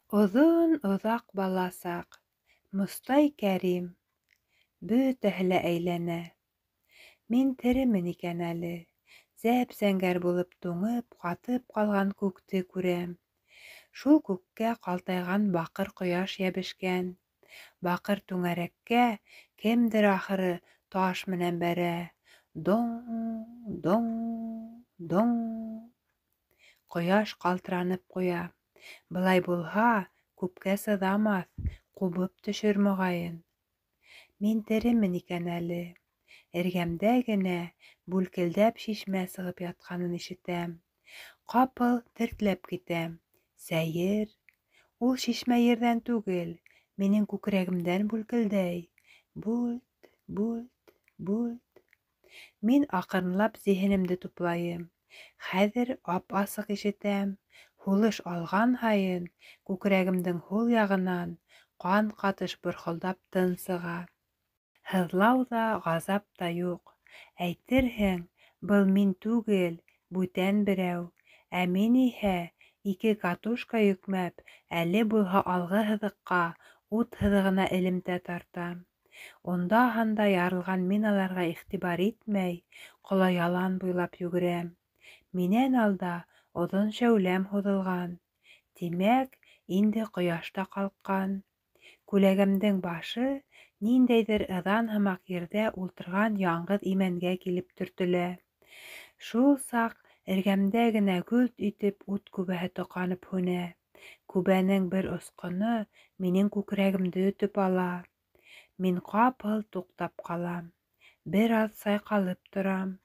Оҙон оҙаҡ баласаҡ, Мостай Кәрим, бөтәһе лә әйләнә. Мин теремен икән әле, зәп-зәңгәр булып туңып, ҡатып ҡалған күкте күрәм. Шул күккә ҡалтайған баҡыр ҡояш йәбешкән. Баҡыр түңәрәккә кемдер ахыры таш менән бәрә. Доң, доң, доң. Ҡояш ҡалтыранып ҡуя. Былай булһа, күпкә сыҙамаҫ, ҡубып төшөр моғайын. Мин теремен икән әле. Эргәмдә генә бүлкелдәп шишмә сығып ятҡанын ишетәм. Ҡапыл тертләп китәм. Сәйер. Ул шишмә ерҙән түгел, минең күкрәгемдән бүлкелдәй. Бүлт, бүлт, бүлт. Мин аҡрынлап зиһенемде туплайым. Хәҙер ап-асыҡ ишетәм. Һулыш алған һайын күкрәгемдең һул яғынан ҡан ҡатыш борхолдап тын сыға. Һыҙлау ҙа, ғазап та юҡ. Әйтерһең, был мин түгел, бүтән берәү. Ә мин иһә, 2 катушка йөкмәп, әле булһа алғы һыҙыҡҡа, ут һыҙығына элемтә тартам. Унда-һанда ярылған миналарға иғтибар итмәй, ҡола-ялан буйлап йүгерәм. Минән алда оҙон шәүләм һуҙылған. Тимәк, инде ҡояш та ҡалҡҡан. Күләгәмдең башы ниндәйҙер ыҙан һымаҡ ерҙә ултырған яңғыҙ имәнгә килеп төртөлә. Шул саҡ эргәмдә генә гөлт итеп ут күбәһе тоҡанып һүнә. Күбәнең бер осҡоно минең күкрәгемде өтөп ала. Мин ҡапыл туҡтап ҡалам. Бер аҙ сайҡалып торам.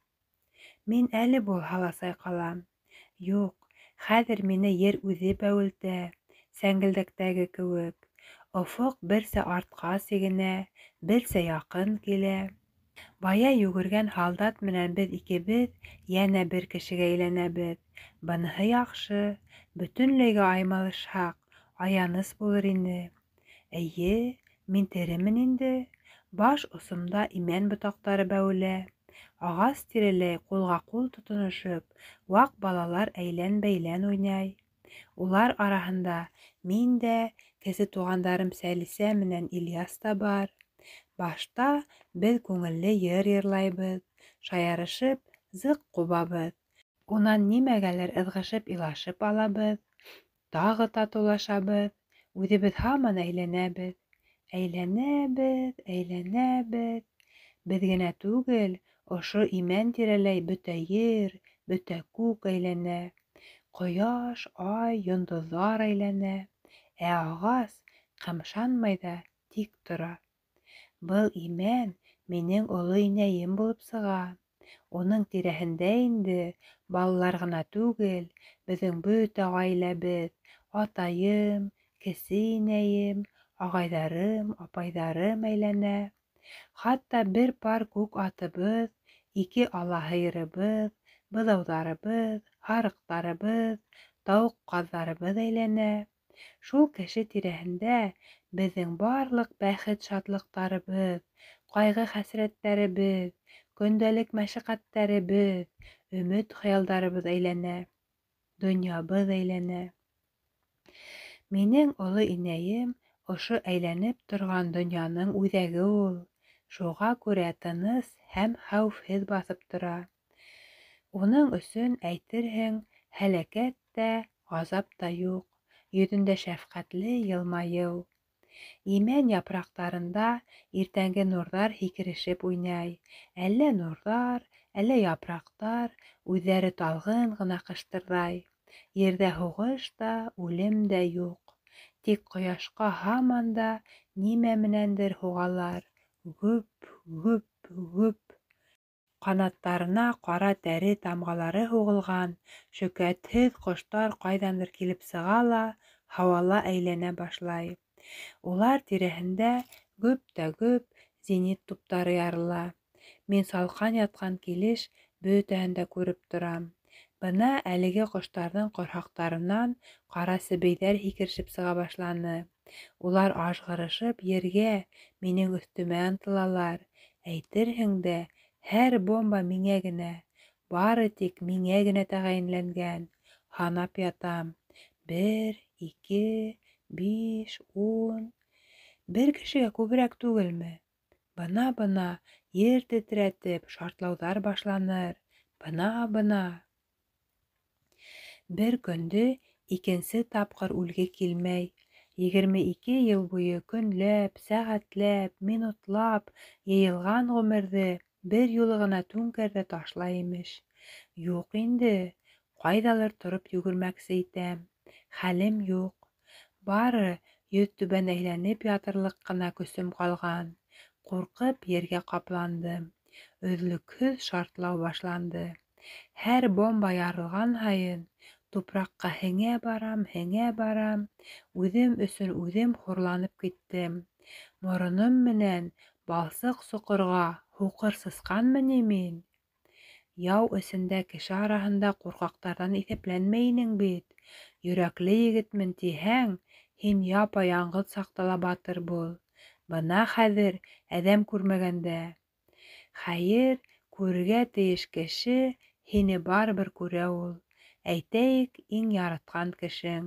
Мин әле булһа ла сайҡалам. Юҡ, хәҙер мине ер үҙе бәүелтә, сәңгелдәктәге кеүек. Офоҡ берсә артҡа сигенә, берсә яҡын килә. Бая йүгергән һалдат менән беҙ икебеҙ йәнә бер кешегә әйләнәбеҙ. Быныһы яҡшы, бөтөнләйгә аймалышһаҡ, аяныс булыр ине. Эйе, мин теремен инде. Баш осомда имән ботаҡтары бәүелә. Ағас тирәләй ҡулға-ҡул тотоношоп, ваҡ балалар әйлән-бәйлән уйнай. Улар араһында мин дә, кесе туғандарым Сәлисә менән Ильяс та бар. Башта беҙ күңелле йыр йырлайбыҙ, шаярышып зыҡ ҡубабыҙ. Унан нимәгәлер ыҙғышып илашып алабыҙ. Тағы татыулашабыҙ. Үҙебеҙ һаман әйләнәбеҙ. Әйләнәбеҙ, әйләнәбеҙ. Беҙ генә түгел, ошо имән тирәләй бөтә ер, бөтә күк әйләнә. Ҡояш, ай, йондоҙҙар әйләнә. Ә ағас ҡымшанмай ҙа тик тора. Был имән минең оло инәйем булып сыға. Уның тирәһендә инде балалар ғына түгел, беҙҙең бөтә ғаиләбеҙ, атайым, кесе инәйем, ағайҙарым, апайҙарым әйләнә. Хатта бер пар күк атыбыҙ, 2 ала һыйырыбыҙ, быҙауҙарыбыҙ, һарыҡтарыбыҙ, тауыҡ-ҡаҙҙарыбыҙ әйләнә. Шул кеше тирәһендә беҙҙең барлыҡ бәхет-шатлыҡтарыбыҙ, ҡайғы-хәсрәттәребеҙ, көндәлек мәшәҡәттәребеҙ, өмөт-хыялдарыбыҙ әйләнә. Донъябыҙ әйләнә. Минең оло инәйем ошо әйләнеп торған донъяның үҙәге ул. Шуға күрә тыныс һәм хәүефһеҙ баҫып тора. Уның өсөн әйтерһең, һәләкәт тә, ғазап та юҡ. Йөҙөндә шәфҡәтле йылмайыу. Имән япраҡтарында иртәнге нурҙар һикерешеп уйнай. Әллә нурҙар, әллә япраҡтар үҙҙәре талғын ғына ҡыштырҙай. Ерҙә һуғыш та, үлем дә юҡ. Тик ҡояшҡа һаман да нимә менәндер һуғалар. Гүп, гүп, гүп. Ҡанаттарына ҡара тәре тамғалары һуғылған, шөкәтһеҙ ҡоштар ҡайҙандыр килеп сыға ла, һауала әйләнә башлай. Улар тирәһендә гөп тә гөп зенит туптары ярыла. Мин салҡан ятҡан килеш бөтәһен дә күреп торам. Бына әлеге ҡоштарҙың ҡорһаҡтарынан ҡара себейҙәр һикерешеп сыға башланы. Улар ажғырышып ергә, минең өҫтөмә ынтылалар. Әйтерһең дә, һәр бомба миңә генә, бары тик миңә генә тәғәйенләнгән. Һанап ятам. 1, 2, 5, 10... Бер кешегә күбрәк түгелме? Бына ер тетрәтеп, шартлауҙар башланыр. Бына. Бер көндө икенсе тапҡыр үлге килмәй. 22 йыл буйы көнләп, сәғәтләп, минутлап йыйылған ғүмерҙе бер юлы ғына түңкәрҙә ташлай имеш. Юҡ инде, ҡайҙалыр тороп йүгермәксе итәм. Хәлем юҡ. Бары йөҙ түбән әйләнеп ятырлыҡ ҡына көсөм ҡалған. Ҡурҡып ергә ҡапландым. Өҙлөкһөҙ шартлау башланды. Һәр бомба ярылған һайын тупраҡҡа һеңә барам. Үҙем өсөн үҙем хурланып киттем. Мороном менән балсыҡ соҡорға һуҡыр сысҡанмы ни мин? Яу эсендә кеше араһында ҡурҡаҡтарҙан иҫәпләнмәй инең бит. Йөрәкле егетмен тиһәң, һин япа-яңғыҙ саҡта ла батыр бул. Бына хәҙер әҙәм күрмәгәндә. Хәйер, күрергә тейеш кеше һине барыбер күрә ул. Әйтәйек, иң яратҡан кешең.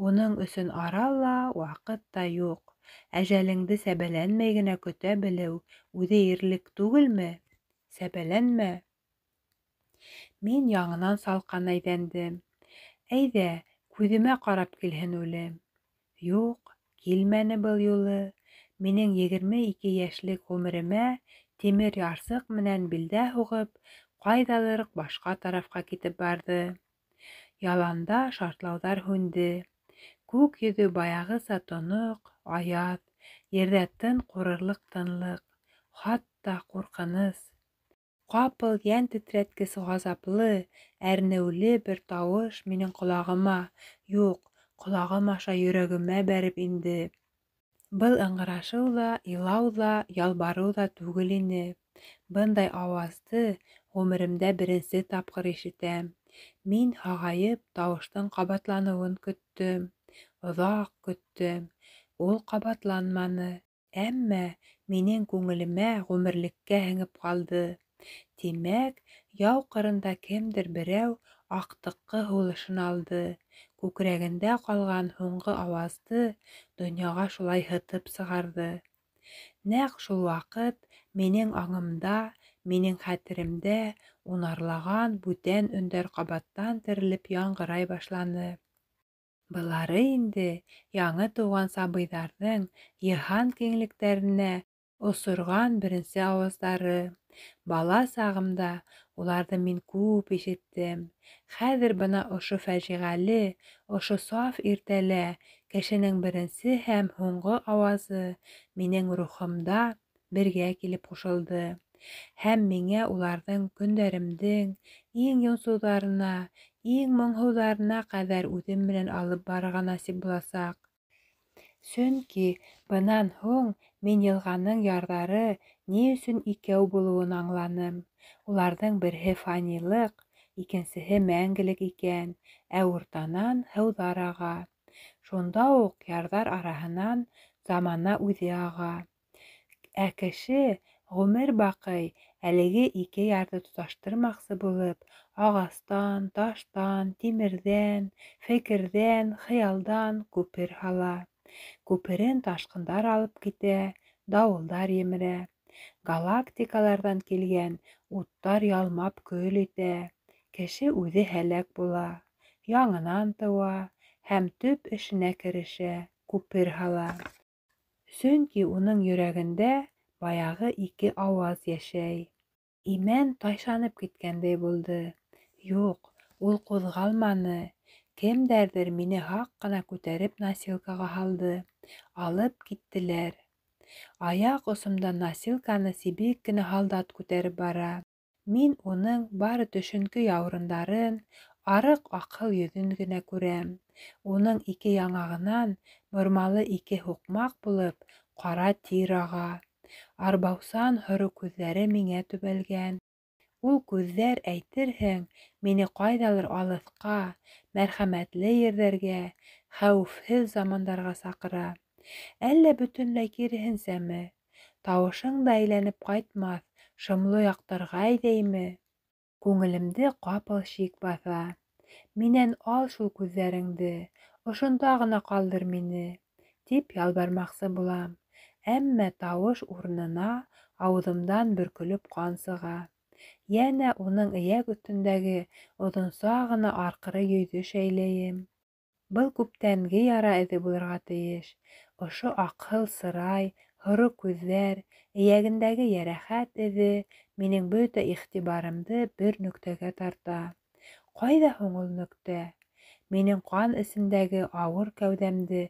Уның өсөн ара ла, ваҡыт та юҡ. Әжәлеңде сәбәләнмәй генә көтә белеү үҙе ирлек түгелме? Сәбәләнмә. Мин яңынан салҡан әйҙәндем. Әйҙә, күҙемә ҡарап килһен үлем. Юҡ, килмәне был юлы. Минең 22 йәшлек ғүмеремә тимер ярсыҡ менән билдә һуғып, ҡайҙалыр башҡа тарафҡа китеп барҙы. Яланда шартлауҙар һүнде. Күк йөҙө баяғыса тоноҡ, аяҙ, ерҙә тын ҡурырлыҡ тынлыҡ, хатта ҡурҡыныс. Ҡапыл йән тетрәткес ғазаплы, әрнеүле бер тауыш минең ҡолағыма, юҡ, ҡолағым аша йөрәгемә бәреп инде. Был ыңғырашыу ҙа, илау ҙа, ялбарыу ҙа түгел ине. Бындай ауазды ғүмеремдә беренсе тапҡыр ишетәм. Мин һағайып тауыштың ҡабатланыуын көттөм. Оҙаҡ көттөм. Ул ҡабатланманы. Әммә минең күңелемә ғүмерлеккә һеңеп ҡалды. Тимәк, яу ҡырында кемдер берәү аҡтыҡҡы һулышын алды. Күкрәгендә ҡалған һуңғы ауазды донъяға шулай һытып сығарҙы. Нәҡ шул ваҡыт минең аңымда, минең хәтеремдә унарлаған бүтән өндәр ҡабаттан терелеп яңғырай башланы. Былары инде яңы тыуған сабыйҙарҙың йыһан киңлектәренә осорған беренсе ауаздары. Бала сағымда уларҙы мин күп ишеттем. Хәҙер бына ошо фажиғәле, ошо саф иртәлә кешенең беренсе һәм һуңғы ауазы минең рухымда бергә килеп ҡушылды. Һәм миңә уларҙың көндәремдең иң йонсоуҙарына, иң моңһоуҙарына ҡәҙәр үҙем менән алып барырға насип буласаҡ. Сөнки бынан һуң мин йылғаның ярҙары ни өсөн икәү булыуын аңланым. Уларҙың береһе фанилыҡ, икенсеһе мәңгелек икән, ә уртанан һыуҙар аға. Шунда уҡ ярҙар араһынан замана үҙе аға. Ә кеше ғүмер баҡый әлеге ике ярҙы тоташтырмаҡсы булып, ағастан, таштан, тимерҙән, фекерҙән, хыялдан күпер һала. Күперен ташҡындар алып китә, дауылдар емерә. Галактикаларҙан килгән уттар ялмап көл итә. Кеше үҙе һәләк була, яңынан тыуа һәм төп эшенә керешә, күпер һала. Сөнки уның йөрәгендә баяғы ике ауаз йәшәй. Имән тайшанып киткәндәй булды. Юҡ, ул ҡуҙғалманы. Кемдәрҙер мине һаҡ ҡына күтәреп носилкаға һалды. Алып киттеләр. Аяҡ осомдан носилканы сибек кенә һалдат күтәреп бара. Мин уның бары төшөнкө яурындарын, арыҡ аҡһыл йөҙөн генә күрәм. Уның ике яңағынан бормалы ике һуҡмаҡ булып ҡара тир аға. Арбаусан һоро күҙҙәре миңә төбәлгән. Ул күҙҙәр, әйтерһең, мине ҡайҙалыр алыҫҡа, мәрхәмәтле ерҙәргә, хәүефһеҙ замандарға саҡыра. Әллә бөтөнләй киреһенсәме? Тауышың да әйләнеп ҡайтмаҫ, шомло яҡтарға әйҙәйме? Күңелемде ҡапыл шик баҫа. Минән ал шул күҙҙәреңде, ошонда гына калдыр мине, тип ялбармакчы булам. Әммә тавыш урынына ауыҙымдан бөркөлөп ҡан сыға. Йәнә уның эйәк өҫтөндәге оҙонса ғына арҡыры йөҙө шәйләйем. Был күптәнге яра эҙе булырға тейеш. Ошо аҡһыл сырай, һоро күҙҙәр, эйәгендәге йәрәхәт эҙе минең бөтә иғтибарымды бер нөктәгә тарта. Ҡайҙа һуң ул нөктә? Минең ҡан эсендәге ауыр кәүҙәмде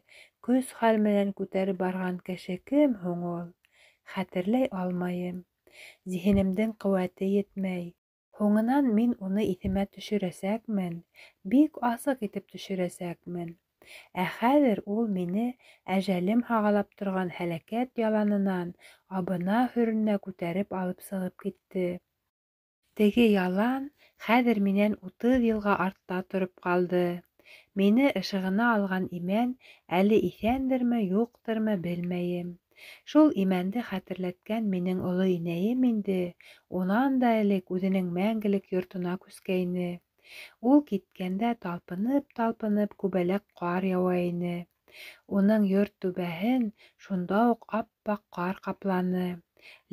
көс-хәл менән күтәреп барған кеше кем һуң ул? Хәтерләй алмайым. Зиһенемдең ҡеүәте етмәй. Һуңынан мин уны иҫемә төшөрәсәкмен, бик асыҡ итеп төшөрәсәкмен. Ә хәҙер ул мине әжәлем һағалап торған һәләкәт яланынан абына-һөрөнә күтәреп алып сығып китте. Теге ялан хәҙер минән 30 йылға артта тороп ҡалды. Мине ышығына алған имән әле иҫәндерме, юҡтырмы белмәйем. Шул имәнде хәтерләткән минең оло инәйем инде унан да элек үҙенең мәңгелек йортона күскәйне. Ул киткәндә талпынып күбәләк ҡар яуа ине. Уның йорт түбәһен шунда уҡ ап-аҡ ҡар ҡапланы.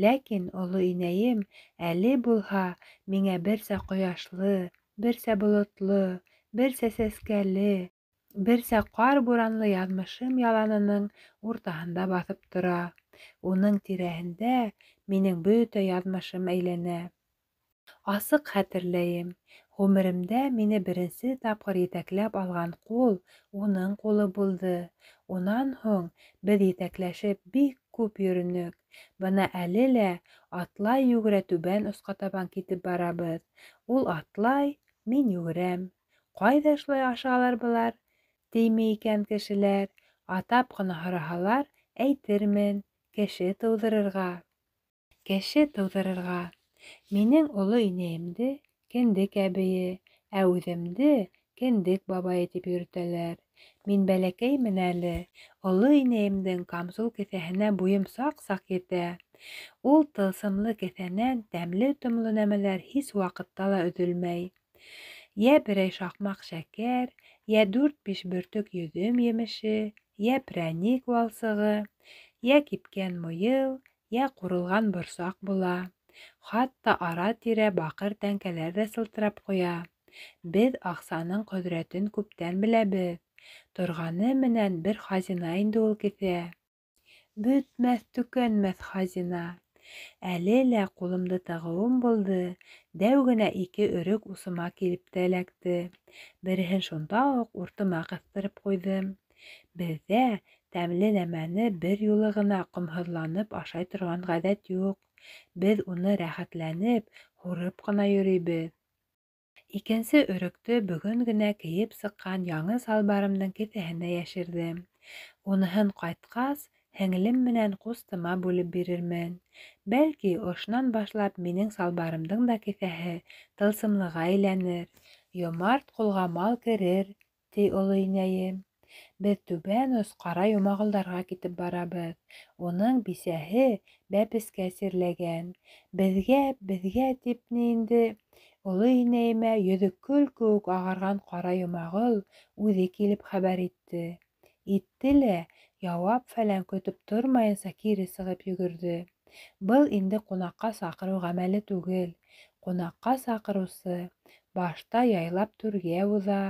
Ләкин оло инәйем әле булһа миңә берсә ҡояшлы, берсә болотло, берсә сәскәле, берсә ҡар буранлы яҙмышым яланының уртаһында баҫып тора. Уның тирәһендә минең бөтә яҙмышым әйләнә. Асыҡ хәтерләйем. Ғүмеремдә мине беренсе тапҡыр етәкләп алған ҡул уның ҡулы булды. Унан һуң беҙ етәкләшеп бик күп йөрөнөк. Бына әле лә атлай-йүгерә түбән осҡа табан китеп барабыҙ. Ул атлай, мин йүгерәм. Ҡайҙа шулай ашалар былар, тейме икән кешеләр? Атап ҡына һораһалар, әйтермен, кеше тыуҙырырға. Кеше тыуҙырырға. Минең оло инәйемде кендек әбейе, ә үҙемде кендек бабайы тип йөрөтәләр. Мин бәләкәймен әле, оло инәйемдең камзул кеҫәһенә буйым саҡ-саҡ етә. Ул тылсымлы кеҫәнән тәмле-томло нәмәләр һис ваҡытта ла өҙөлмәй. Йә берәй шаҡмаҡ шәкәр, йә 4-5 бөртөк йөҙөм емеше, йә прәник валсығы, йә кипкән муйыл, йә ҡурылған борсаҡ була. Хатта ара-тирә баҡыр тәңкәләр ҙә сылтырап ҡуя. Беҙ аҡсаның ҡөҙрәтен күптән беләбеҙ. Торғаны менән бер хазина инде ул кеҫә. Бөтмәҫ-төкәнмәҫ хазина. Әле лә ҡулымды тығыуым булды, дәү генә 2 өрөк усыма килеп тә эләкте. Береһен шунда уҡ уртыма ҡыҫтырып ҡуйҙым. Беҙҙә тәмле нәмәне бер юлы ғына ҡомһоҙланып ашай торған ғәҙәт юҡ. Беҙ уны рәхәтләнеп, һурып ҡына йөрөйбөҙ. Икенсе өрөктө бөгөн генә кейеп сыҡҡан яңы салбарымдың кеҫәһенә йәшерҙем. Уныһын ҡайтҡас, һеңлем менән ҡустыма бүлеп бирермен. Бәлки, ошонан башлап минең салбарымдың да кеҫәһе тылсымлыға әйләнер. Йомарт ҡулға мал керер, ти оло инәйем. Беҙ түбән ос ҡара йомағолдарға китеп барабыҙ. Уның бисәһе бәпескә сирләгән. Беҙгә тип ни инде. Оло инәйемә йөҙө көл кеүек ағарған ҡара йомағол үҙе килеп хәбәр итте. Итте лә, яуап-фәлән көтөп тормайынса кире сығып йүгерҙе. Был инде ҡунаҡҡа саҡырыу ғәмәле түгел. Ҡунаҡҡа саҡырыусы башта яйлап түргә уҙа,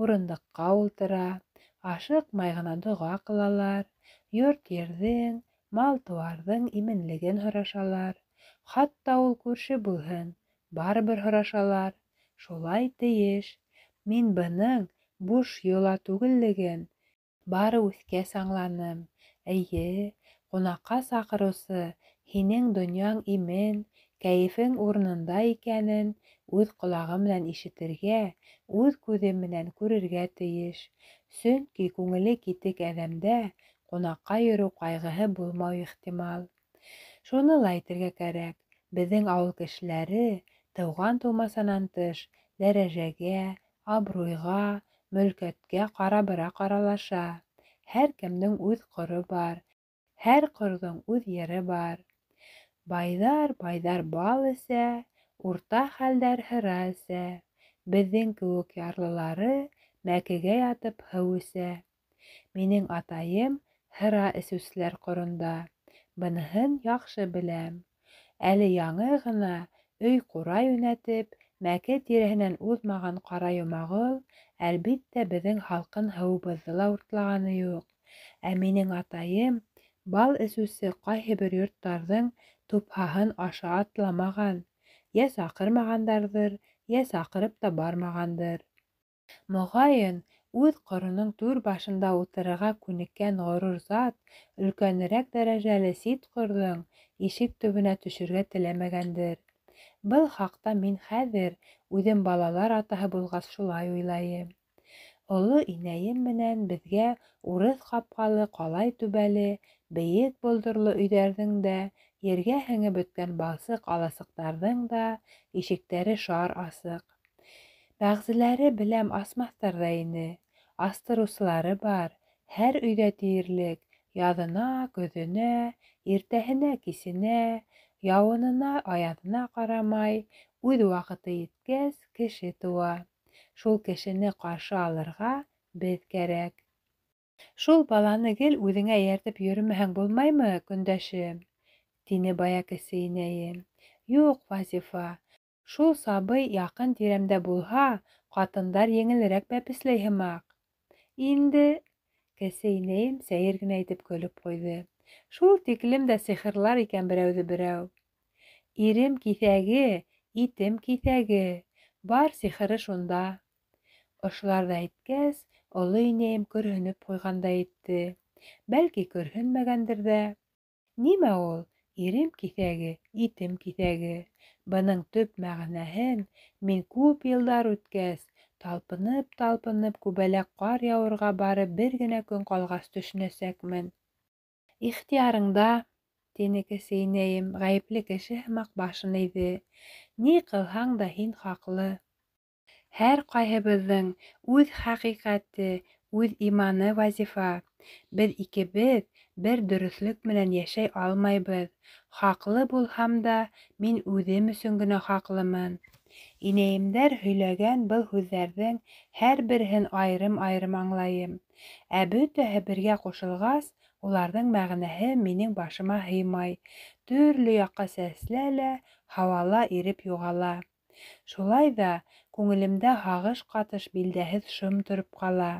урындыҡҡа ултыра. Ашыҡмай ғына доға ҡылалар, йорт-ерҙең, мал-тыуарҙың именлеген һорашалар. Хатта ул күрше булһын, барыбер һорашалар. Шулай тейеш. Мин бының буш йола түгеллеген бары үҫкәс аңланым. Эйе, ҡунаҡҡа саҡырыусы һинең донъяң имен, кәйефең урынында икәнен үҙ ҡолағы менән ишетергә, үҙ күҙе менән күрергә тейеш. Сөнки күңеле китек әҙәмдә ҡунаҡҡа йөрөү ҡайғыһы булмау ихтимал. Шуны ла әйтергә кәрәк, беҙҙең ауыл кешеләре тыуған-тыумасанан тыш дәрәжәгә, абруйға, мөлкәткә ҡара-быра ҡаралаша. Һәр кемдең үҙ ҡоро бар, һәр ҡорҙоң үҙ йыры бар. Байҙар бал эсә, урта хәлдәр һыра эсә. Беҙҙең кеүек ярлылары мәкегә ятып һыу эсә. Минең атайым һыра эсеүселәр ҡоронда. Быныһын яҡшы беләм. Әле яңы ғына өй-ҡура йүнәтеп, мәке тиреһенән уҙмаған Ҡара Йомағол, әлбиттә, беҙҙең һалҡын һыуыбыҙҙы ла уртлағаны юҡ. Ә минең атайым бал эсеүсе ҡайһы бер йорттарҙың тупһаһын аша атламаған. Йә саҡырмағандарҙыр, йә саҡырып та бармағандыр. Моғайын, үҙ ҡороноң түр башында ултырырға күнеккән ғорур зат өлкәнерәк дәрәжәле сит ҡорҙоң ишек төбөнә төшөргә теләмәгәндер. Был хаҡта мин хәҙер, үҙем балалар атаһы булғас, шулай уйлайым. Оло инәйем менән беҙгә урыҫ ҡапҡалы, ҡалай түбәле, бейек болдорло өйҙәрҙең дә, ергә һеңеп бөткән балсыҡ аласыҡтарҙың да ишектәре шар асыҡ. Бәғзеләре беләм асмаҫтар ҙа ине. Астырыусылары бар, һәр өйҙә тиерлек, яҙына, көҙөнә, иртәһенә, кисенә, яуынына, аяҙына ҡарамай, үҙ ваҡыты еткәс, кеше тыуа. Шул кешене ҡаршы алырға беҙ кәрәк. Шул баланы гел үҙеңә эйәртеп йөрөмәһәң булмаймы, көндәшем? Тине бая кесе инәйем. Юҡ, Вазифа. Шул сабый яҡын тирәмдә булһа, ҡатындар еңелерәк бәпесләй һымаҡ. Инде, кесе инәйем сәйер генә итеп көлөп ҡуйҙы. Шул тиклем дә сихырлар икән берәүҙе берәү. Ирем киҫәге, итем киҫәге, бар сихыры шунда. Ошоларҙы әйткәс, оло инәйем көрһөнөп ҡуйғандай итте. Бәлки, көрһөнмәгәндер ҙә. Нимә ул? Ирем киҫәге, итем киҫәге. Бының төп мәғәнәһен мин күп йылдар үткәс, талпынып күбәләк ҡар яуырға барып бер генә көн ҡалғас төшөнәсәкмен. Ихтыярыңда, тине кесе инәйем, ғәйепле кеше һымаҡ башын эйҙе. Ни ҡылһаң да һин хаҡлы. Һәр ҡайһыбыҙҙың үҙ хәҡиҡәте, үҙ иманы, Вазифа. Беҙ икебеҙ бер дөрөҫлөк менән йәшәй алмайбыҙ. Хаҡлы булһам да, мин үҙем өсөн генә хаҡлымын. Инәйемдәр һөйләгән был һүҙҙәрҙең һәр береһен айырым-айырым аңлайым. Ә бөтәһе бергә ҡушылғас, уларҙың мәғәнәһе минең башыма һыймай. Төрлө яҡҡа сәселә лә, һауала иреп юғала. Шулай ҙа күңелемдә һағыш-ҡатыш билдәһеҙ шом тороп ҡала.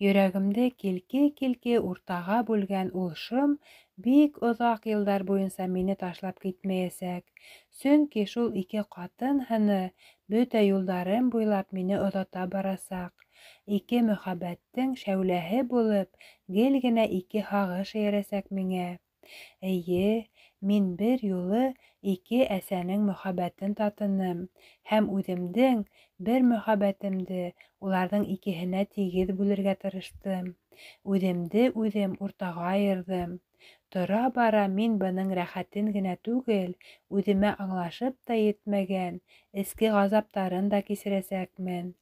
Йөрәгемде килке-килке уртаға бүлгән ул шом бик оҙаҡ йылдар буйынса мине ташлап китмәйәсәк. Сөнки шул ике ҡатын һыны бөтә юлдарым буйлап мине оҙата барасаҡ. Ике мөхәббәттең шәүләһе булып, гел генә ике һағыш эйәрәсәк миңә. Эйе, мин бер юлы ике әсәнең мөхәббәтен татыным һәм үҙемдең бер мөхәббәтемде уларҙың икеһенә тигеҙ бүлергә тырыштым. Үҙемде үҙем уртаға айырҙым. Тора-бара мин бының рәхәтен генә түгел, үҙемә аңлашып та етмәгән эске ғазаптарын да кисерәсәкмен.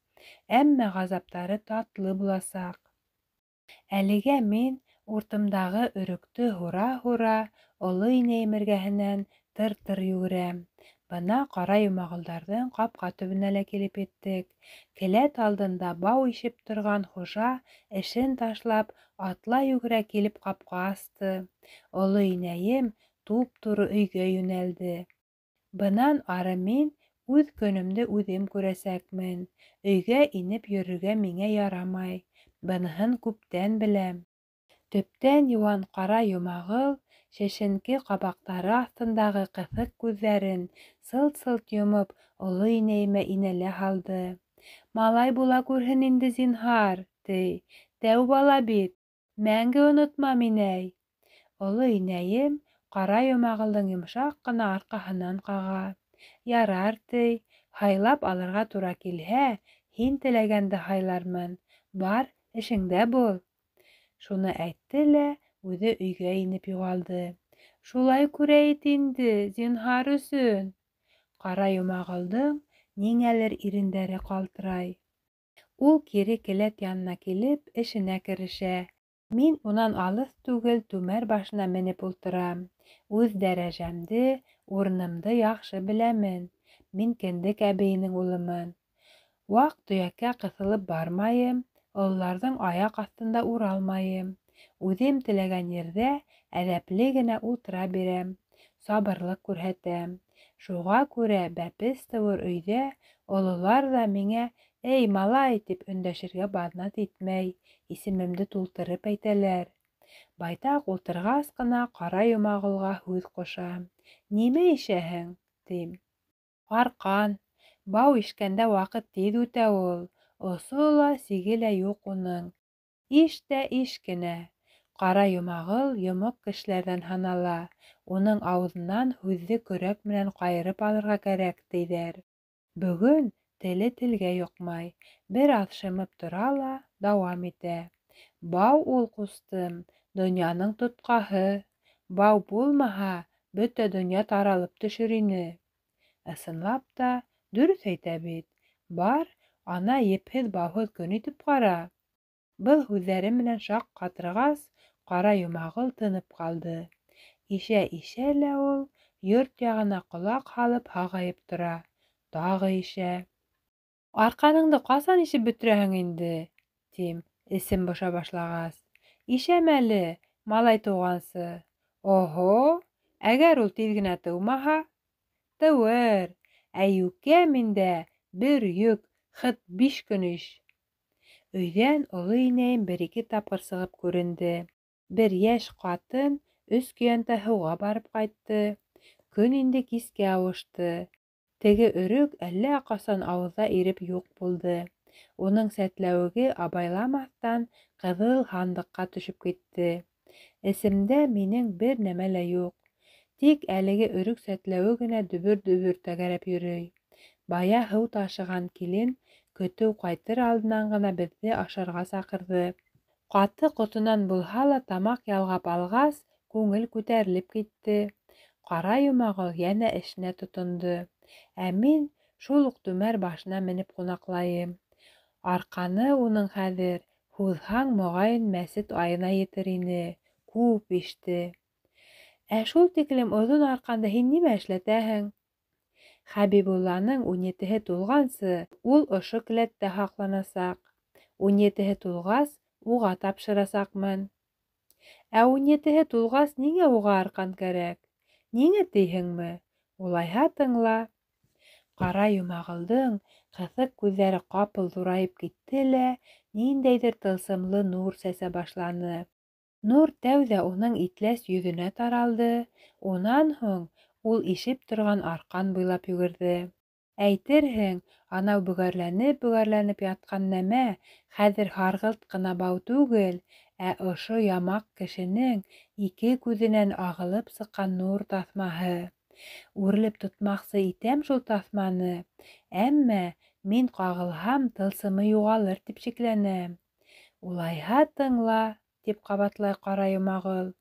Әммә ғазаптары татлы буласаҡ. Әлегә мин уртымдағы өрөктө һура-һура оло инәйем эргәһенән тыр-тыр йүгерәм. Бына Ҡара Йомағолдарҙың ҡапҡа төбөнә лә килеп еттек. Келәт алдында бау ишеп торған хужа эшен ташлап, атлай йүгерә килеп ҡапҡа асты. Оло инәйем туп-тура өйгә йүнәлде. Бынан ары мин үҙ көнөмдө үҙем күрәсәкмен. Өйгә инеп йөрөргә миңә ярамай. Быныһын күптән беләм. Төптән йыуан Ҡара Йомағол шешенке ҡабаҡтары аҫтындағы ҡыҫыҡ күҙҙәрен сылт-сылт йомоп оло инәйемә инәлә һалды. Малай була күрһен инде, зинһар, ти. Тәү бала бит. Мәңге онотмам, инәй. Оло инәйем Ҡара Йомағолдоң йомшаҡ ҡына арҡаһынан ҡаға. Ярар, ти. Һайлап алырға тура килһә, һин теләгәнде һайлармын. Бар, эшеңдә бул. Шуны әйтте лә үҙе өйгә инеп юғалды. Шулай күрәйет инде, зинһар өсөн. Ҡара Йомағолдоң ниңәлер ирендәре ҡалтырай. Ул кире келәт янына килеп, эшенә керешә. Мин унан алыҫ түгел түмәр башына менеп ултырам. Үҙ дәрәжәмде, урынымды яҡшы беләмен. Мин кендек әбейенең улымын. Ваҡ төйәккә ҡыҫылып бармайым, ололарҙың аяҡ аҫтында уралмайым. Үҙем теләгән ерҙә әҙәпле генә ултыра бирәм, сабырлыҡ күрһәтәм. Шуға күрә бәпес тыуыр өйҙә ололар ҙа миңә «Эй, малай!» тип өндәшергә баҙнат итмәй, исемемде тултырып әйтәләр. Байтаҡ ултырғас ҡына Ҡара Йомағолға һүҙ ҡушам. «Нимә ишәһең?» тим. «Арҡан. Бау ишкәндә ваҡыт тиҙ үтә ул. Осо ла, сиге лә юҡ уның. Иш тә иш кенә». Ҡара Йомағол йомоҡ кешеләрҙән һанала. Уның ауыҙынан һүҙҙе көрәк менән ҡайырып алырға кәрәк, тиҙәр. Бөгөн теле телгә йоҡмай. Бер аҙ шымып тора ла дауам итә. «Бау ул, ҡустым, донъяның тотҡаһы. Бау булмаһа, бөтә донъя таралып төшөр ине». Ысынлап та, дөрөҫ әйтә бит. Бар, ана епһеҙ бауһыҙ көн итеп ҡара. Был һүҙҙәре менән шаҡ ҡатырғас, Ҡара Йомағол тынып ҡалды. Ишә лә ул, йорт яғына ҡолаҡ һалып һағайып тора. Тағы ишә. «Арҡаныңды ҡасан ишеп бөтөрәһең инде?» тим, эсем боша башлағас. «Ишәмәле, малай тыуғансы». «Оһо, әгәр ул тиҙ генә тыумаһа?» «Тыуыр, ә йүкә миндә бер йөк, хет 5 көн иш». Өйҙән оло инәйем бер-ике тапҡыр сығып күренде. Бер йәш ҡатын 3 көйәнтә һыуға барып ҡайтты. Көн инде кискә ауышты. Теге өрөк әллә ҡасан ауыҙҙа иреп юҡ булды. Уның сәтләүеге абайламаҫтан ҡыҙыл һандыҡҡа төшөп китте. Эсемдә минең бер нәмә лә юҡ. Тик әлеге өрөк сәтләүе генә дөбөр-дөбөр тәгәрәп йөрөй. Бая һыу ташыған килен көтөү ҡайтыр алдынан ғына беҙҙе ашарға саҡырҙы. Ҡаты ҡотонан булһа ла тамаҡ ялғап алғас, күңел күтәрелеп китте. Ҡара Йомағол йәнә эшенә тотондо. Ә мин шул уҡ түмәр башына менеп ҡунаҡлайым. Арҡаны уның хәҙер, һуҙһаң, моғайын, мәсет айына етер ине. Күп иште. Ә шул тиклем оҙон арҡанды һин нимә эшләтәһең? Хәбибулланың 17-һе тулғансы, ул ошо келәттә һаҡланасаҡ. 17-һе тулғас, уға тапшырасаҡмын. Ә 17-һе тулғас, ниңә уға арҡан кәрәк? Ниңә тейһеңме? Улайһа тыңла. Ҡара Йомағолдоң ҡыҫыҡ күҙҙәре ҡапыл ҙурайып китте лә, ниндәйҙер тылсымлы нур сәсә башланы. Нур тәүҙә уның итләс йөҙөнә таралды, унан һуң ул ишеп торған арҡан буйлап йүгерҙе. Әйтерһең, анау бөгәрләнеп ятҡан нәмә хәҙер һарғылт ҡына бау түгел, ә ошо ямаҡ кешенең 2 күҙенән ағылып сыҡҡан нур таҫмаһы. Үрелеп тотмаҡсы итәм шул таҫманы, әммә мин ҡағылһам, тылсымы юғалыр тип шикләнәм. Улайһа тыңла, тип ҡабатлай Ҡара Йомағол.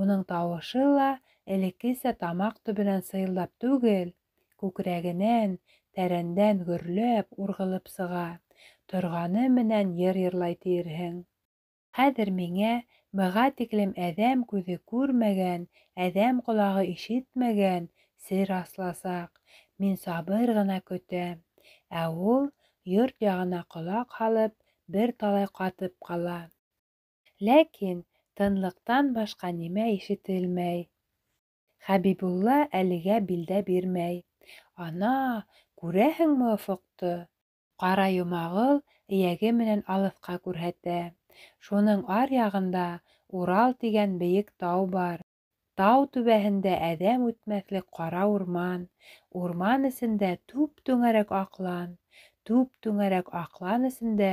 Уның тауышы ла элеккесә тамаҡ төбөнән сыйылдап түгел, күкрәгенән, тәрәндән гөрләп, урғылып сыға. Торғаны менән йыр йырлай тиерһең. Хәҙер миңә быға тиклем әҙәм күҙе күрмәгән, әҙәм ҡолағы ишетмәгән сер асыласаҡ. Мин сабыр ғына көтәм. Ә ул йорт яғына ҡолаҡ һалып, бер талай ҡатып ҡала. Ләкин тынлыҡтан башҡа нимә ишетелмәй. Хәбибулла әлегә билдә бирмәй. Ана, күрәһеңме офоҡто? Ҡара Йомағол эйәге менән алыҫҡа күрһәтә. Шуның аръяғында Урал тигән бейек тау бар. Тау түбәһендә әҙәм үтмәҫлек ҡара урман. Урман эсендә түп-түңәрәк аҡлан. Түп-түңәрәк аҡлан эсендә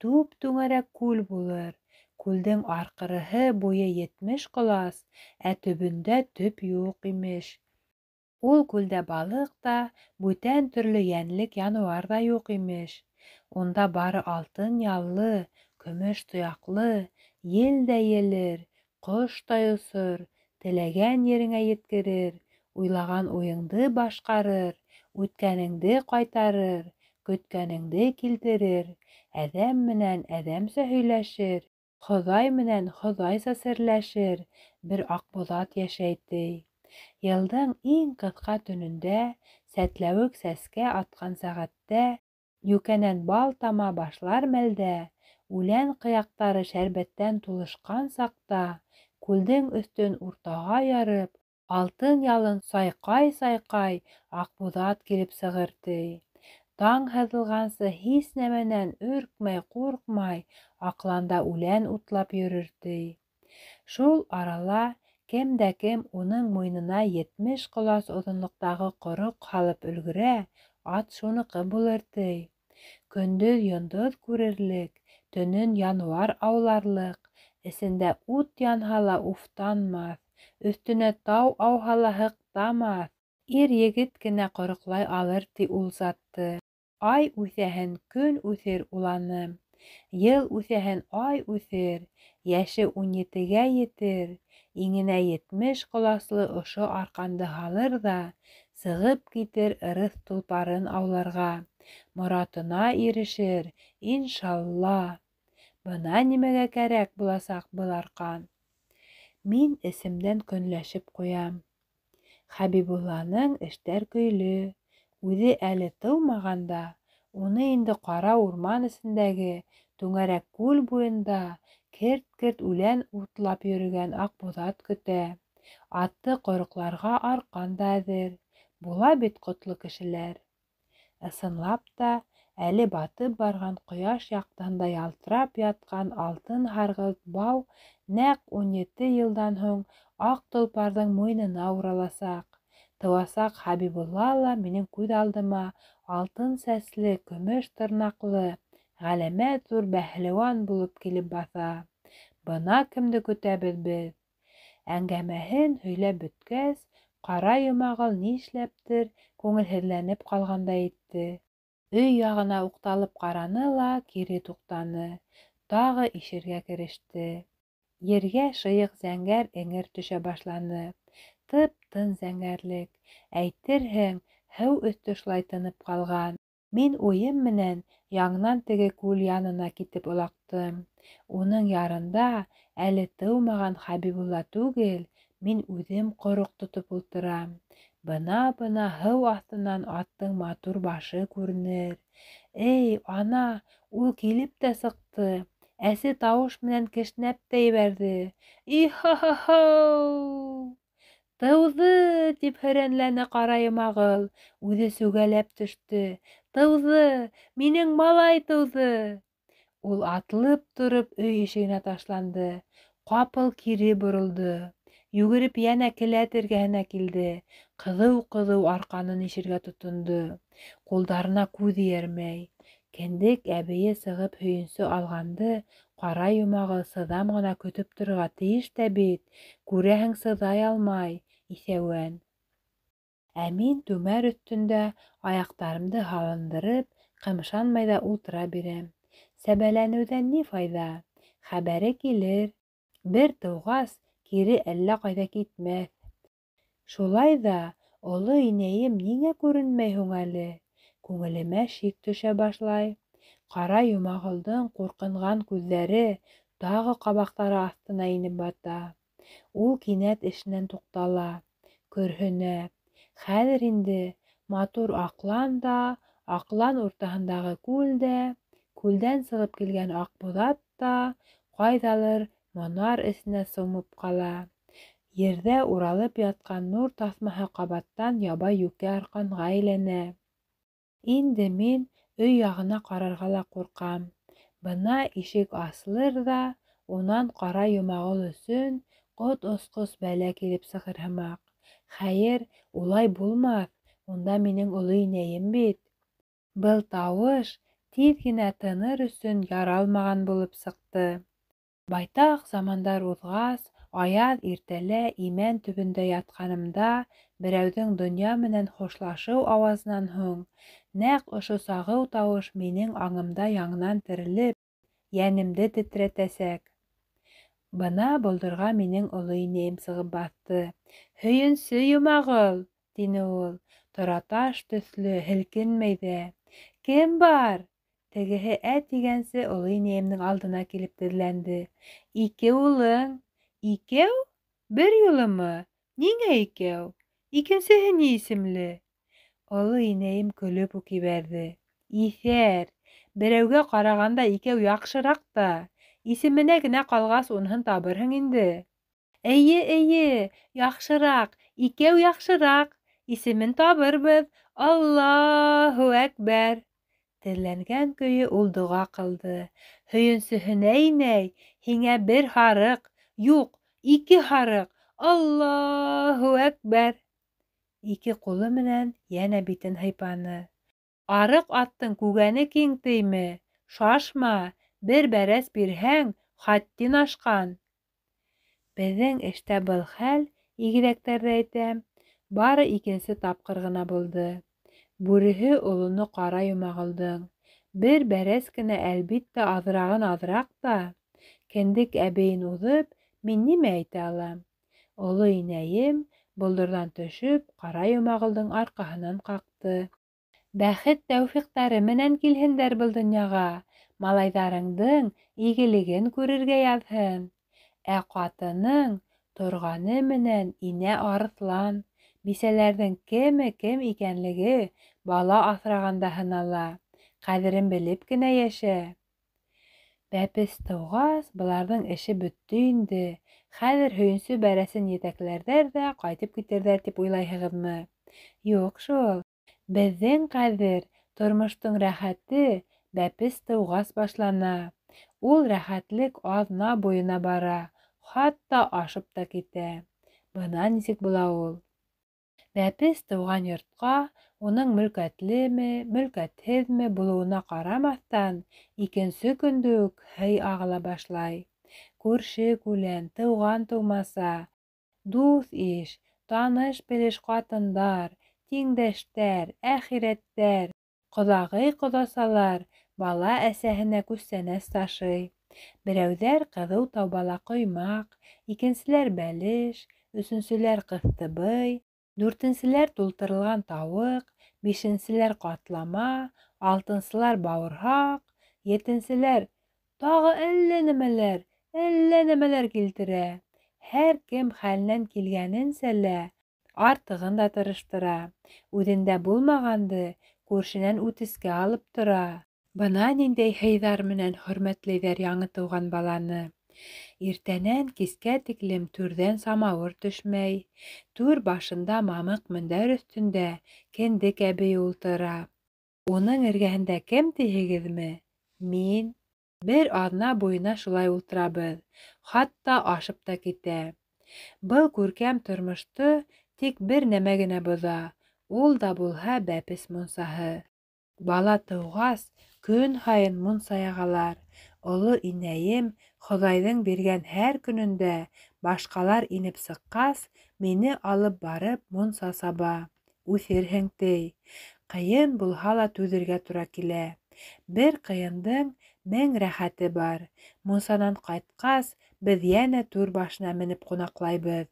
түп-түңәрәк күл булыр. Күлдең арҡырыһы буйы 70 ҡолас, ә төбөндә төп юҡ имеш. Ул күлдә балыҡ та, бүтән төрлө йәнлек януар ҙа юҡ имеш. Унда бары алтын яллы, көмөш тояҡлы, ел дә елер, ҡош та осор, теләгән ереңә еткерер, уйлаған уйыңды башҡарыр, үткәнеңде ҡайтарыр, көткәнеңде килтерер, әҙәм менән әҙәмсә һөйләшер, Хоҙай менән Хоҙайса серләшер, бер аҡбуҙат йәшәй ти. Йылдың иң ҡыҫҡа төнөндә, сәтләүек сәскә атҡан сәғәттә, Йүкәнән бал тама башлар мәлдә, үлән ҡыяҡтары шәрбәттән тулышҡан саҡта, күлдең өҫтөн уртаға ярып, алтын ялын сайҡай-сайҡай Аҡбуҙат килеп сығыр, ти. Таң һыҙылғансы һис нәмәнән өркмәй, ҡурҡмай, аҡланда үлән утлап йөрөр, ти. Шул арала кем дә кем уның муйынына 70 ҡолас оҙонлоҡтағы ҡороҡ һалып өлгөрә, ат шуныҡы булыр, ти. Көндөҙ йондоҙ күрерлек, төнөн януар ауларлыҡ, эсендә ут янһа ла уфтанмаҫ, өҫтөнә тау ауһа ла һыҡтамаҫ. Ир-егет кенә ҡороҡлай алыр, ти, ул затты. Ай үҫәһен көн үҫер, уланым. Йыл үҫәһен ай үҫер, йәше 17-гә етер, иңенә 70 ҡоласлы ошо арҡанды һалыр ҙа сығып китер ырыҫ толпарын ауларға. Моратына ирешер, иншалла. Бына нимәгә кәрәк буласаҡ был арҡан. Мин эсемдән көнләшеп ҡуям. Хәбибулланың эштәр көйлө. Үҙе әле тыумағанда, уны инде ҡара урман эсендәге түңәрәк күл буйында керт-керт үлән утлап йөрөгән Аҡбуҙат көтә. Атты ҡороҡларға арҡан да әҙер. Була бит ҡотло кешеләр. Ысынлап та, әле батып барған ҡояш яҡтыһында ялтырап ятҡан алтын һарғылт бау нәҡ 17 йылдан һуң аҡ толпарҙың муйынына ураласаҡ. Тыуасаҡ Хәбибулла ла минең күҙ алдыма алтын сәсле, көмөш тырнаҡлы, ғәләмәт ҙур бәһлеүән булып килеп баҫа. Бына кемде көтәбеҙ беҙ. Әңгәмәһен һөйләп бөткәс, Ҡара Йомағол нишләптер күңелһеҙләнеп ҡалғандай итте. Өй яғына уҡталып ҡараны ла кире туҡтаны. Тағы ишергә кереште. Ергә шыйыҡ зәңгәр эңер төшә башланы. Тып-тын зәңгәрлек. Әйтерһең, һыу өҫтө шулай тынып ҡалған. Мин уйым менән яңынан теге күл янына китеп олаҡтым. Уның ярында әле тыумаған Хәбибулла түгел, мин үҙем ҡороҡ тотоп ултырам. Бына-бына һыу аҫтынан аттың матур башы күренер. Эй, ана, ул килеп тә сыҡты. Әсе тауыш менән кешнәп тә ебәрҙе. И-һа-һа-һау! Тыуҙы! — тип һөрәнләне Ҡара Йомағол. Үҙе сүгәләп төштө. Тыуҙы! Минең малай тыуҙы! Ул атылып тороп өй ишегенә ташланды. Ҡапыл кире боролдо. Йүгереп йәнә келәт эргәһенә килде. Ҡыҙыу-ҡыҙыу арҡанын ишергә тотондо. Ҡулдарына күҙ эйәрмәй. Кендек әбейе сығып һөйөнсө алғанды Ҡара Йомағол сыҙам ғына көтөп торорға тейеш тә бит. Күрәһең, сыҙай алмай, иҫәүән. Ә мин түмәр өҫтөндә аяҡтарымды һалындырып, ҡымшанмай ҙа ултыра бирәм. Сәбәләнеүҙән ни файҙа? Хәбәре килер. Бер тыуғас, кире әллә ҡайҙа китмәҫ. Шулай ҙа оло инәйем ниңә күренмәй һуң әле? Күңелемә шик төшә башлай. Ҡара Йомағолдоң ҡурҡынған күҙҙәре тағы ҡабаҡтары аҫтына инеп бата. Ул кинәт эшенән туҡтала, көрһөнә. Хәҙер инде матур аҡлан да, аҡлан уртаһындағы күл дә, күлдән сығып килгән Аҡбуҙат та ҡайҙалыр монар эсенә сумып ҡала. Ерҙә уралып ятҡан нур таҫмаһы ҡабаттан ябай йүкә арҡанға әйләнә. Инде мин өй яғына ҡарарға ла ҡурҡам. Бына ишек асылыр ҙа, унан Ҡара Йомағол өсөн ҡот осҡос бәлә килеп сығыр һымаҡ. Хәйер, улай булмаҫ, унда минең оло инәйем бит. Был тауыш тиҙ генә тыныр өсөн яралмаған булып сыҡты. Байтаҡ замандар уҙғас, аяҙ иртәлә имән төбөндә ятҡанымда, берәүҙең донъя менән хушлашыу ауазынан һуң, нәҡ ошо сағыу тауыш минең аңымда яңынан терелеп, йәнемде тетрәтәсәк. Бына болдорға минең оло инәйем сығып баҫты. «Һөйөнсө Йомағол!» — тине ул, тораташ төҫлө, һелкенмәй ҙә. «Кем бар?» Тегеһе «ә» тигәнсе оло инәйемдең алдына килеп теҙләнде. «Ике улың». «Икәү? Бер юлымы? Ниңә икәү? Икенсеһе ни исемле?» Оло инәйем көлөп үк ебәрҙе. Иҫәр, берәүгә ҡарағанда икәү яҡшыраҡ та. Исеменә генә ҡалғас, уныһын табырһың инде. Эйе, яҡшыраҡ, икәү яҡшыраҡ. Исемен табырбыҙ. Аллаһу әкбәр. Терләнгән көйө ул доға ҡылды. Һөйөнсөһөнә инәй, һиңә 1 һарыҡ, юҡ, 2 һарыҡ. Аллаһу әкбәр. 2 ҡулы менән йәнә битен һыйпаны. Арыҡ аттың күгәне киң тейме? Шашма, 1 бәрәс бирһәң, хаттин ашҡан. Беҙҙең эштә был хәл, игеҙәктәрҙе әйтәм, бары 2-нсе тапҡыр ғына булды. Бүреһе олоно ҡара йомағолдоң. 1 бәрәс кенә әлбиттә аҙырағын аҙыраҡ та. Кендек әбейен уҙып, мин нимә әйтә алам? Оло инәйем, болдорҙан төшөп, ҡара йомағолдоң арҡаһынан ҡаҡты. Бәхет-тәүфиҡтәре менән килһендәр был донъяға, малайҙарыңдың игелеген күрергә яҙһын. Ә ҡатының торғаны менән инә арыҫлан. Бисәләрҙең кеме кем икәнлеге бала аҫрағанда һынала. Ҡәҙерен белеп кенә йәшә. Бәпес тыуғас, быларҙың эше бөттө инде. Хәҙер һөйөнсө бәрәсен етәкләрҙәр ҙә ҡайтып китерҙәр тип уйлайһығыҙмы? Юҡ шул. Беҙҙең ҡәҙер тормоштоң рәхәте бәпес тыуғас башлана. Ул рәхәтлек аҙна буйына бара, хатта ашып та китә. Бына нисек була ул. Бәпес тыуған йортҡа уның мөлкәтлеме, мөлкәтһеҙме булыуына ҡарамаҫтан, 2-нсе көндө үк һый ағыла башлай. Күрше-күлән, тыуған-тыумаса, дуҫ-иш, таныш-белеш ҡатындар, тиңдәштәр, әхирәттәр, ҡоҙағый-ҡоҙасалар бала әсәһенә күстәнәс ташый. Берәүҙәр ҡыҙыу таубала ҡоймаҡ, 2-нселәр бәлеш, 3-нселәр ҡыҫтыбый, 4-нселәр тултырылған тауыҡ, 5-нселәр ҡатлама, 6-нсылар бауырһаҡ, 7-нселәр тағы әллә нәмәләр килтерә. Һәр кем хәленән килгәненсә лә артығын да тырыштыра. Үҙендә булмағанды күршенән үтескә алып тора. Бына ниндәй һыйҙар менән хөрмәтләйҙәр яңы тыуған баланы. Иртәнән кискә тиклем түрҙән самауыр төшмәй. Түр башында мамыҡ мендәр өҫтөндә кендек әбейе ултыра. Уның эргәһендә кем тиһегеҙме? Мин. 1 аҙна буйына шулай ултырабыҙ. Хатта ашып та китә. Был күркәм тормошто тик бер нәмә генә боҙа. Ул да булһа бәпес мунсаһы. Бала тыуғас, көн һайын мунса яғалар. Оло инәйем Хоҙайҙың биргән һәр көнөндә башҡалар инеп сыҡҡас, мине алып барып мунса саба. Үҫерһең ти. Ҡыйын булһа ла түҙергә тура килә. Бер ҡыйындың 1000 рәхәте бар. Мунсанан ҡайтҡас, беҙ йәнә түр башына менеп ҡунаҡлайбыҙ.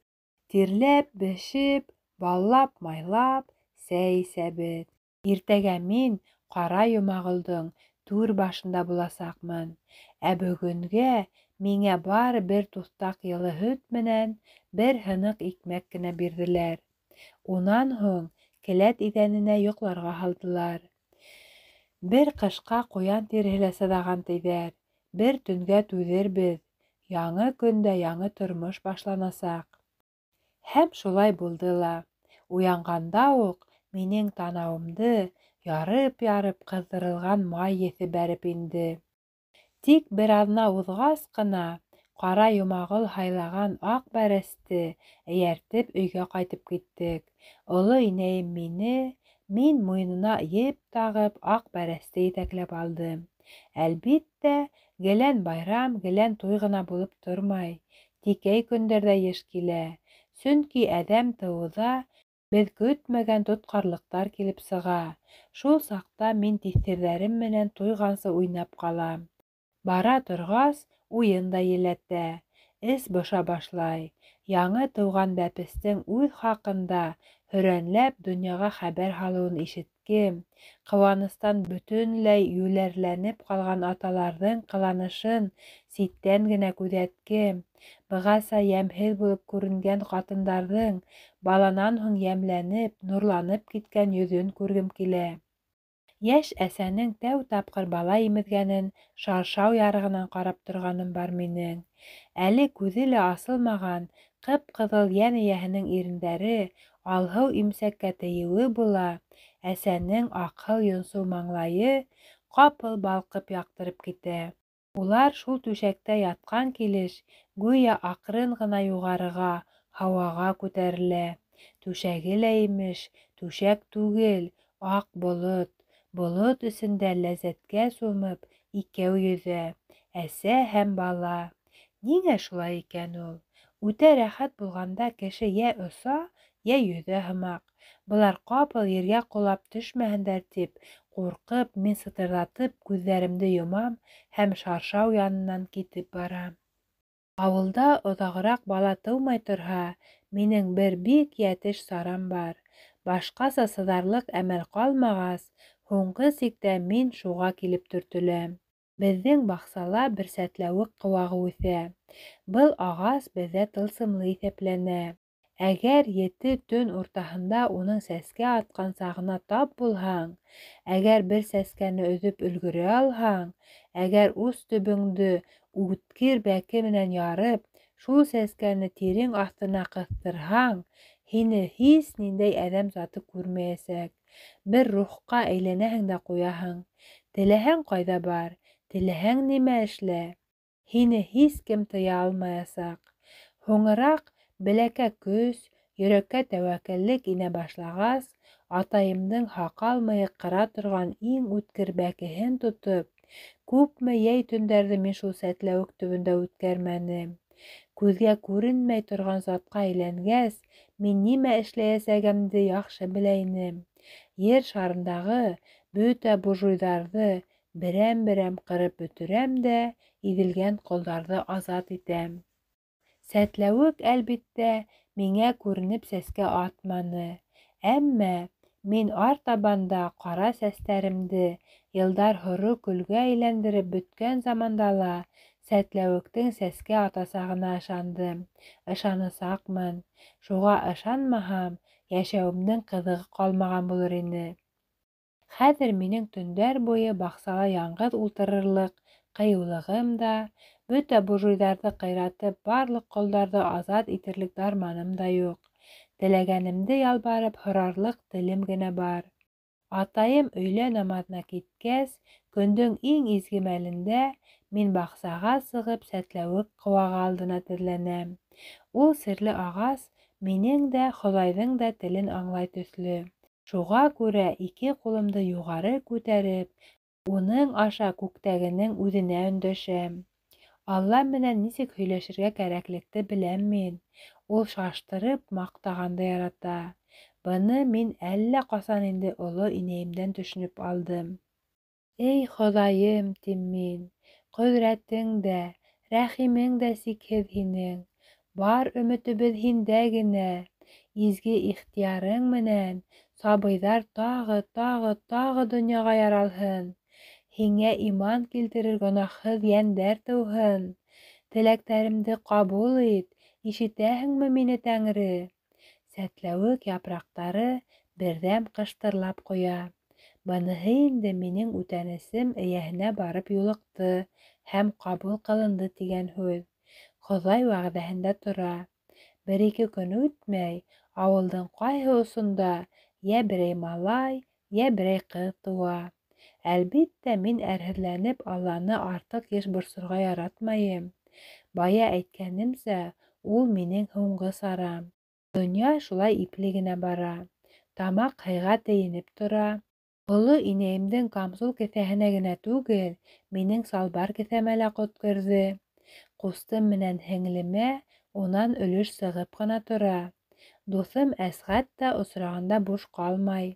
Тирләп, бешеп, баллап-майлап, сәй эсәбеҙ. Иртәгә мин ҡара йомағолдоң түр башында буласаҡмын. Ә бөгөнгә миңә бары 1 туҫтаҡ йылы һөт менән 1 һыныҡ икмәк кенә бирҙеләр. Унан һуң келәт иҙәненә йоҡларға һалдылар. 1 ҡышҡа ҡуян тиреһе лә сыҙаған тиҙәр. 1 төнгә түҙербеҙ. Яңы көндә яңы тормош башланасаҡ. Һәм шулай булды ла. Уянғанда уҡ минең танауымды ярып-ярып ҡыҙҙырылған май еҫе бәреп инде. Тик бер аҙна уҙғас ҡына ҡара йомағол һайлаған аҡ бәрәсте эйәртеп өйгә ҡайтып киттек. Оло инәйем мин муйынына еп тағып аҡ бәрәсте етәкләп алдым. Әлбиттә, гелән байрам, гелән туй ғына булып тормай. Тикәй көндәрҙә йыш килә. Сөнки әҙәм тыуыуҙа беҙ көтмәгән тотҡарлыҡтар килеп сыға. Шул саҡта мин тиҫтерҙәрем менән туйғансы уйнап ҡалам. Бара торғас, уйын да еләтә. Эс боша башлай. Яңы тыуған бәпестең үҙ хаҡында һөрәнләп донъяға хәбәр һалыуын ишеткем. Ҡыуаныстан бөтөнләй йүләрләнеп ҡалған аталарҙың ҡыланышын ситтән генә күҙәткем. Бығаса йәмһеҙ булып күренгән ҡатындарҙың баланан һуң йәмләнеп, нурланып киткән йөҙөн күргем килә. Йәш әсәнең тәү тапҡыр бала имеҙгәнен шаршау ярығынан ҡарап торғаным бар минең. Әле күҙе лә асылмаған, ҡып-ҡыҙыл йән эйәһенең ирендәре алһыу имсәккә тейеүе була, әсәнең аҡһыл йонсоу маңлайы ҡапыл балҡып яҡтырып китә. Улар шул түшәктә ятҡан килеш, гүйә аҡрын ғына юғарыға, һауаға күтәрелә. Түшәге лә имеш, түшәк түгел, аҡ болот. Болот эсендә ләззәткә сумып икәү йөҙә, әсә һәм бала. Ниңә шулай икән ул? Үтә рәхәт булғанда кеше йә оса, йә йөҙә һымаҡ. Былар ҡапыл ергә ҡолап төшмәһендәр тип, ҡурҡып, мин сытырҙатып күҙҙәремде йомам һәм шаршау янынан китеп барам. Ауылда оҙағыраҡ бала тыумай торһа, минең бер бик йәтеш сарам бар. Башҡаса сыҙарлыҡ әмәл ҡалмағас, һуңғы сиктә мин шуға килеп төртөләм. Беҙҙең баҡсала бер сәтләүек ҡыуағы үҫә. Был ағас беҙҙә тылсымлы иҫәпләнә. Әгәр 7 төн уртаһында уның сәскә атҡан сағына тап булһаң, әгәр бер сәскәне өҙөп өлгөрә алһаң, әгәр ус төбөңдө үткер бәке менән ярып, шул сәскәне тирең аҫтына ҡыҫтырһаң, һине һис ниндәй әҙәм заты күрмәйәсәк. Бер рухҡа әйләнәһең дә ҡуяһың. Теләһәң ҡайҙа бар, теләһәң нимә эшлә. Һине һис кем тыя алмаясаҡ. Һуңыраҡ беләккә көс, йөрәккә тәүәккәллек инә башлағас, атайымдың һаҡал-мыйыҡ ҡыра торған иң үткер бәкеһен тотоп, күпме йәй төндәрҙе мин шул сәтләүек төбөндә үткәрмәнем. Күҙгә күренмәй торған затҡа әйләнгәс, мин нимә эшләйәсәгемде яҡшы белә инем. Ер шарындағы бөтә буржуйҙарҙы берәм-берәм ҡырып бөтөрәм дә иҙелгән ҡолдарҙы азат итәм. Сәтләүек, әлбиттә, миңә күренеп сәскә атманы. Әммә мин артабанда ҡара сәстәремде йылдар һоро көлгә әйләндереп бөткән заманда ла сәтләүектең сәскә атасағына ышандым, ышанасаҡмын. Шуға ышанмаһам, йәшәүемдең ҡыҙығы ҡалмаған булыр ине. Хәҙер минең төндәр буйы баҡсала яңғыҙ ултырырлыҡ ҡыйыулығым да, бөтә буржуйҙарҙы ҡыйратып барлыҡ ҡолдарҙы азат итерлек дарманым да юҡ. Теләгәнемде ялбарып һорарлыҡ телем генә бар. Атайым өйлә намаҙына киткәс, көндөң иң изге мәлендә мин баҡсаға сығып сәтләүек ҡыуағы алдына теҙләнәм. Ул серле ағас минең дә, Хоҙайҙың да телен аңлай төҫлө. Шуға күрә ике ҡулымды юғары күтәреп, уның аша күктәгенең үҙенә өндәшәм. Алла менән нисек һөйләшергә кәрәклекте беләм мин. Ул шаштырып, маҡтағанды ярата. Быны мин әллә ҡасан инде оло инәйемдән төшөнөп алдым. Эй Хоҙайым, тим мин, ҡөҙрәтең дә, рәхимең дә сикһеҙ һинең. Бар өмөтөбөҙ һиндә генә. Изге ихтыярың менән сабыйҙар тағы донъяға яралһын. Һиңә иман килтерер гонаһһыҙ йәндәр тыуһын. Теләктәремде ҡабул ит, ишетәһеңме мине, Тәңре? Сәтләүек япраҡтары берҙәм ҡыштырлап ҡоя. Быныһы инде минең үтәнесем эйәһенә барып юлыҡты һәм ҡабул ҡылынды тигән һүҙ. Хоҙай вәғәҙәһендә тора. Бер-ике көн үтмәй, ауылдың ҡайһы осонда йә берәй малай, йә берәй ҡыҙ тыуа. Әлбиттә, мин әрһеҙләнеп Алланы артыҡ йыш борсорға яратмайым. Бая әйткәнемсә, ул минең һуңғы сарам. Донъя шулай ипле генә бара. Тамаҡ һыйға тейенеп тора. Оло инәйемдең камзул кеҫәһенә генә түгел, минең салбар кеҫәмә лә ҡот керҙе. Ҡустым менән һеңлемә унан өлөш сығып ҡына тора. Дуҫым Әсғәт тә осрағанда буш ҡалмай.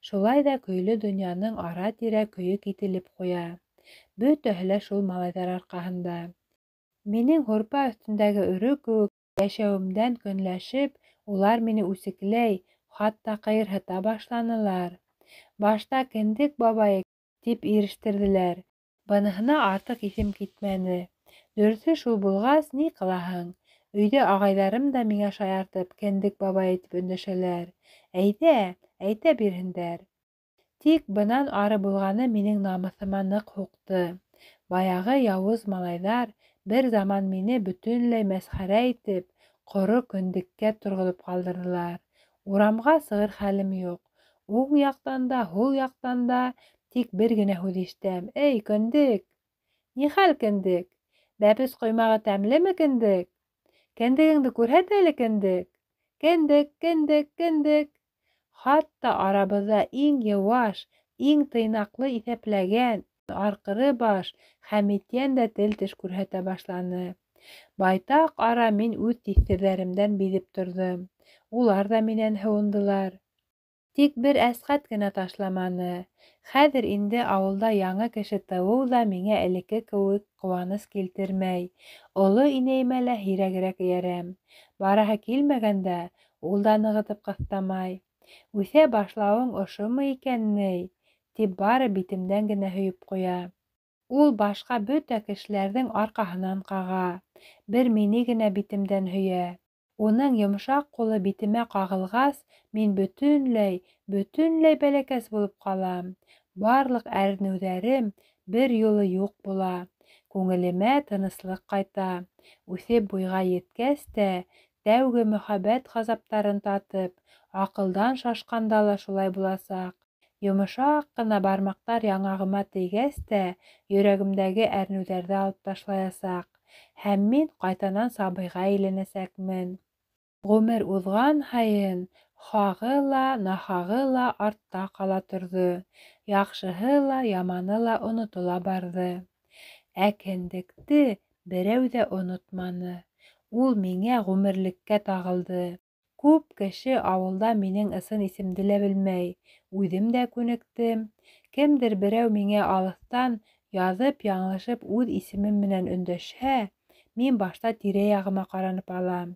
Шулай ҙа көйлө донъяның ара-тирә көйөк ителеп ҡуя. Бөтәһе лә шул малайҙар арҡаһында. Минең һурпа өҫтөндәге өрө кеүек йәшәүемдән көнләшеп, улар мине үсекләй, хатта ҡыйырһыта башланылар. Башта Кендек бабайы тип ирештерҙеләр. Быныһына артыҡ иҫем китмәне. Дөрөҫө шул булғас, ни ҡылаһың? Өйҙә ағайҙарым да миңә шаяртып Кендек бабайы тип өндәшәләр. Әйҙә, әйтә бирһендәр. Тик бынан ары булғаны минең намыҫыма ныҡ һуҡты. Баяғы яуыз малайҙар бер заман мине бөтөнләй мәсхәрә итеп, ҡоро кендеккә торғоҙоп ҡалдырҙылар. Урамға сығыр хәлем юҡ. Уң яҡтан да, һул яҡтан да тик бер генә һүҙ ишетәм: «Эй, кендек!» Ни хәл, кендек? Бәпес ҡоймағы тәмлеме, кендек? Кендегеңде күрһәт әле, кендек! Кендек, кендек, кендек! Хатта арабыҙҙа иң йыуаш, иң тыйнаҡлы иҫәпләгән, арҡыры баш Хәмитйән дә тел-теш күрһәтә башланы. Байтаҡ ара мин үҙ тиҫтерҙәремдән биҙеп торҙом. Улар ҙа минән һыуындылар. Тик бер әсҡәт кенә ташламаны. Хәҙер инде ауылда яңы кеше тыуыу ҙа миңә элекке кеүек ҡыуаныс килтермәй. Оло инәйемә лә һирәгерәк эйәрәм. Бараһы килмәгәндә, ул да нығытып ҡыҫтамай. Үҫә башлауың ошомо икән ней, тип бары битемдән генә һөйөп ҡуя. Ул башҡа бөтә кешеләрҙең арҡаһынан ҡаға. Бер мине генә битемдән һөйә. Уның йомшаҡ ҡулы битемә ҡағылғас, мин бөтөнләй бәләкәс булып ҡалам. Барлыҡ әрнеүҙәрем бер юлы юҡ була. Күңелемә тыныслыҡ ҡайта. Үҫеп буйға еткәс тә, тәүге мөхәббәт ғазаптарын татып, аҡылдан шашҡанда ла шулай буласаҡ. Йомшаҡ ҡына бармаҡтар яңағыма тейгәс тә, йөрәгемдәге әрнеүҙәрҙе алып ташлаясаҡ. Һәм мин ҡайтанан сабыйға әйләнәсәкмен. Ғүмер уҙған һайын, хағы ла, нахағы ла артта ҡала торҙо. Яҡшыһы ла, яманы ла онотола барҙы. Ә кендекте берәү ҙә онотманы. Ул миңә ғүмерлеккә тағылды. Күп кеше ауылда минең ысын исемде лә белмәй. Үҙем дә күнектем. Кемдер берәү миңә алыҫтан яҙып-яңылышып үҙ исемем менән өндәшһә, мин башта тирә-яғыма ҡаранып алам.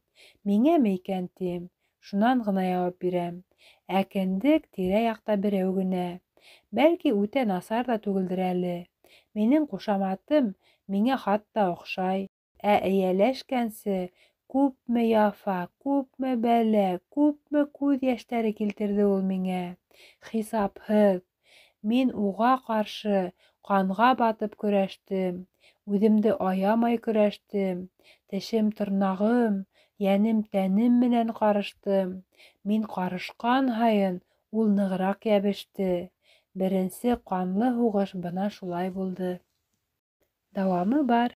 Миңәме икән, тим. Шунан ғына яуап бирәм. Ә кендек тирә-яҡта берәү генә. Бәлки, үтә насар да түгелдер әле. Минең ҡушаматым миңә хатта оҡшай. Ә эйәләшкәнсе күпме яфа, күпме бәлә, күпме күҙ йәштәре килтерҙе ул миңә. Хисапһыҙ. Мин уға ҡаршы ҡанға батып көрәштем. Үҙемде аямай көрәштем. Тешем-тырнағым, йәнем-тәнем менән ҡарыштым. Мин ҡарышҡан һайын ул нығыраҡ йәбеште. Беренсе ҡанлы һуғыш бына шулай булды. Дауамы бар.